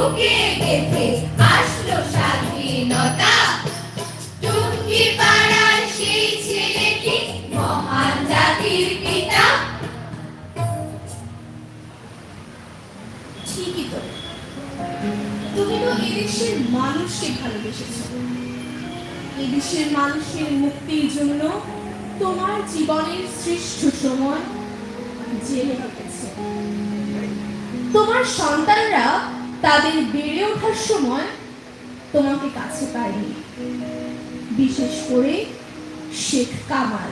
বুকে গেঁথে আসলো স্বাধীনতা। টুঙ্গি পাড়ার সেই ছেলেটি মহান জাতির পিতা। ঠিকই তো, তুমি তো এদেশের মানুষকে ভালোবেসেছো। এদেশের মানুষের মুক্তির জন্য তোমার জীবনের শ্রেষ্ঠ সময় জেলে কেটেছে। তোমার সন্তানরা তাদের বেড়ে ওঠার সময় তোমাকে কাছে পায়নি, বিশেষ করে শেখ কামাল।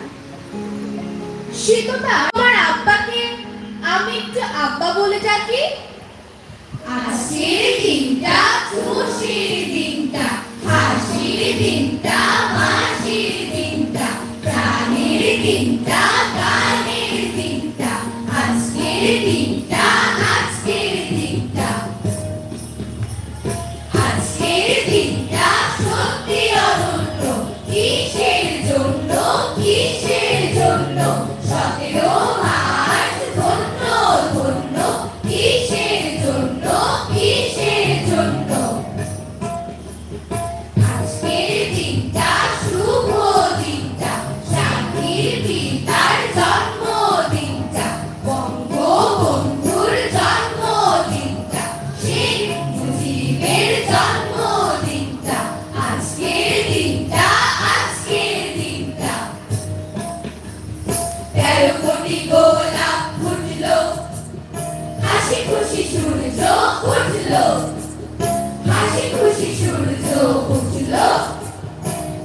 সে তো আমার আব্বাকে আমি একটু আব্বা বলে ডাকি। আজকের দিনটা খুশির দিনটা, হাসির দিনটা, মাসির দিনটা, প্রাণের দিনটা, গানের দিনটা। আজকের দিনটা, আজকের দিনটা, আজকের দিনটা সত্যি অনন্য। কিসের জন্য, কিসের জন্য? 17 মার্চ ধন্য ধন্য। কিসের জন্য, কিসের জন্য? আজকের দিনটা শুভ দিনটা, শান্তির পিতার জন্মদিনটা, বঙ্গবন্ধুর জন্মদিনটা, শেখ মুজিবের জন্মদিনটা। আজকের দিনটা, আজকের দিনটা। 13 কোটি গোলাপ ফুটলো, হাসি খুশি সূর্য উঠলো, হাসি খুশি সূর্য উঠলো।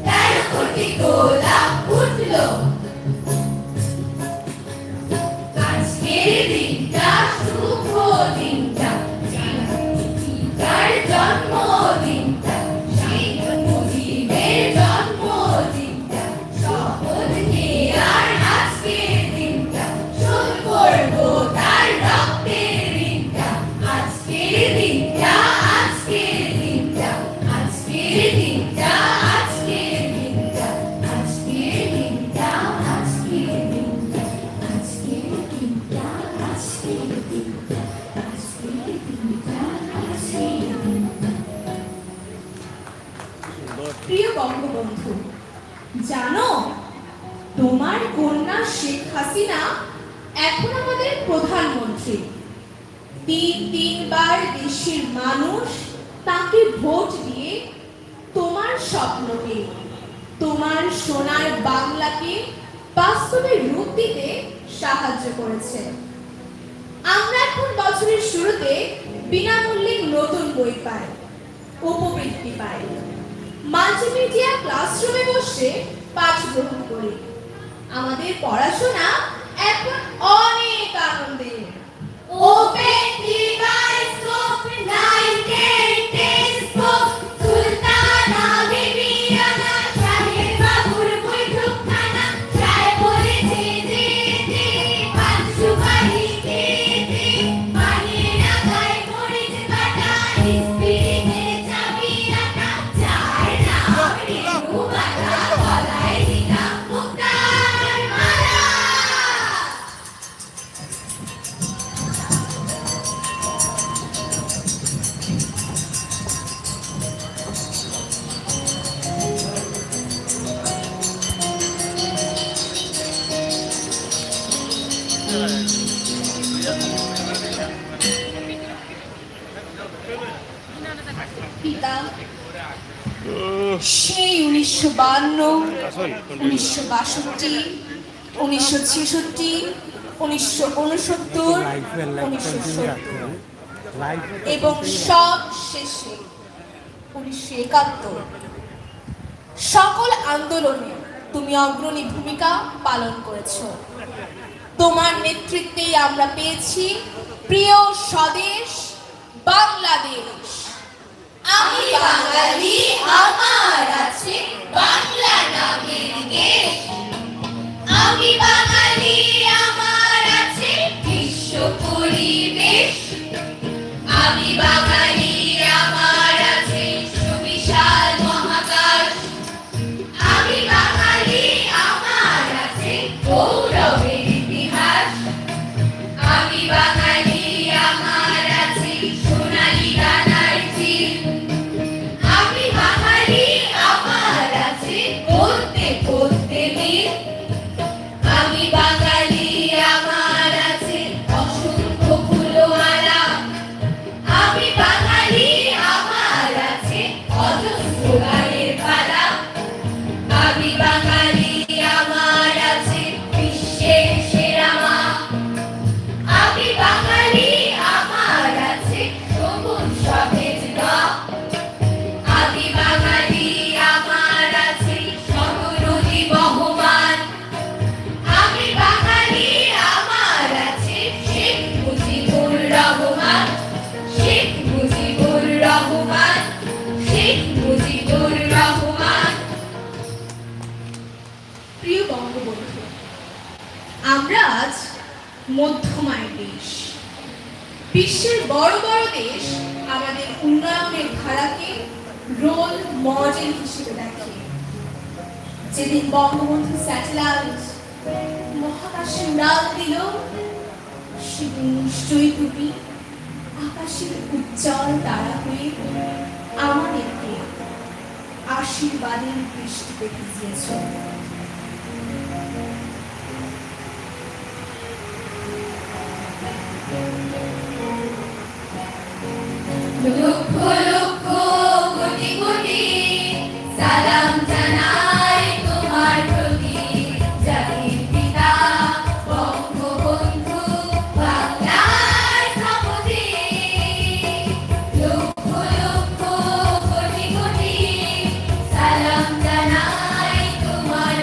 13 কোটি গোলাপ ফুটলো। আজকের দিনটা শুভ দিনটা, পিতার জন্মদিনটা, শেখ মুজিবের জন্মদিনটা। শপথ নেয়ার আজকের দিনটা, শোধ করবো তার রক্তের ঋণটা। আজকের দিনটা, আজকের দিনটা, আজকের দিনটা, আজকের দিনটা, আজকের দিনটা, আজকের দিনটা, আজকের দিনটা, আজকের দিনটা, আজকের দিনটা, আজকের দিনটা। প্রিয় বঙ্গবন্ধু, জানো তোমার কন্যা শেখ হাসিনা এখন আমাদের প্রধানমন্ত্রী। 3বার দেশের মানুষ তাকে ভোট দিয়ে তোমার স্বপ্নকে, তোমার সোনার বাংলাকে বাস্তবে রূপ দিতে সাহায্য করেছে। আমরা এখন বছরের শুরুতে বিনামূল্যে নতুন বই পাই, উপবৃত্তি পাই, মাল্টিমিডিয়া ক্লাসরুমে বসে পাঠ গ্রহণ করি। আমাদের পড়াশোনা এখন অনেক আনন্দের। Open device, open light textbook, Sultana Bibiyana, শাহের বাবুর বৈঠকখানা, চায় বলেছে যেতে, পান সুপারি খেতে, পানির আগায় মরিচ কাটা, স্পিরিটের চাবি আটা, চায় নাম রেণু মালা, গলায় দিলাম মুক্তার মালা। পিতা সেই 1952, 1962, 1966, 1969, 1970 এবং সব শেষে 1971। সকল আন্দোলনে তুমি অগ্রণী ভূমিকা পালন করেছো। তোমার নেতৃত্বেই আমরা পেয়েছি প্রিয় স্বদেশ বাংলাদেশ। আমি বাঙালি, আমার আছে বাংলা নামের দেশ। আমি বাঙালি, আমার আছে বিশ্ব পরিবেশ। আমি বাঙালি, আমার আছে সুবিশাল মহাকাশ। আমি বাঙালি, আমার আছে গৌরবের ইতিহাস। আমি বাঙালি, আমার আছে সোনালী ডানার স্লোগানের পালা আমি বাঙালি আমার আছে বিশ্বের সেরা মা আমি বাঙালি আমার আছে সবুজ সতেজ গা আমি বাঙালি আমার আছে সহনদী বহমান আমি বাঙালি আমার আছে শেখ মুজিবুর রহমান শেখ মুজিবুর রহমান শেখ মুজিবুর রহমান। প্রিয় বঙ্গবন্ধু, আমরা আজ মধ্যমায়ের দেশ। বিশ্বের বড় বড় দেশ আমাদের উন্নয়নের ধারাকে রোল মডেল হিসেবে দেখে। যেদিন বঙ্গবন্ধু স্যাটেলাইট মহাকাশে উড়াল দিল, সেদিন নিশ্চয়ই তুমি আকাশের উজ্জ্বল তারা হয়ে আমাদেরকে আশীর্বাদের বৃষ্টিতে ভিজিয়েছ। লক্ষ লক্ষ কোটি কোটি সালাম জানাই তোমার প্রতি জাতির পিতা বঙ্গবন্ধু বাংলার স্থপতি লক্ষ লক্ষ কোটি কোটি সালাম জানাই তোমার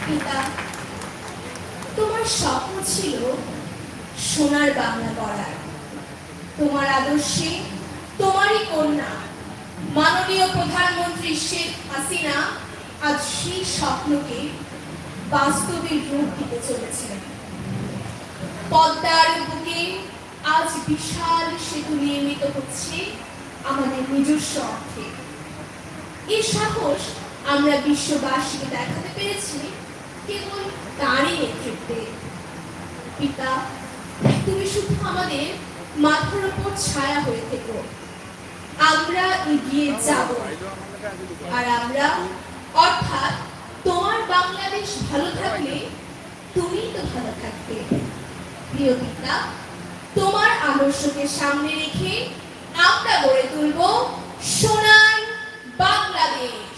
পিতা, তোমার স্বপ্ন ছিল সোনার বাংলা গড়ার। তোমার আদর্শে তোমারই কন্যা মাননীয় প্রধানমন্ত্রী শেখ হাসিনা আজ সেই স্বপ্নকে বাস্তবের রূপ দিতে চলেছেন। পদ্মার বুকে আজ বিশাল সেতু নির্মিত হচ্ছে আমাদের নিজস্ব অর্থে। এই সাহস আমরা বিশ্ববাসীকে দেখাতে পেরেছি কেবল তারই নেতৃত্বে। পিতা, তুমি শুধু আমাদের মাথার উপর ছায়া হয়ে থেকো, আমরা এগিয়ে যাব। আর আমরা অর্থাৎ তোমার বাংলাদেশ ভালো থাকলে তুমি তো ভালো থাকবে। প্রিয় পিতা, তোমার আদর্শকে সামনে রেখে আমরা গড়ে তুলব সোনার বাংলাদেশ।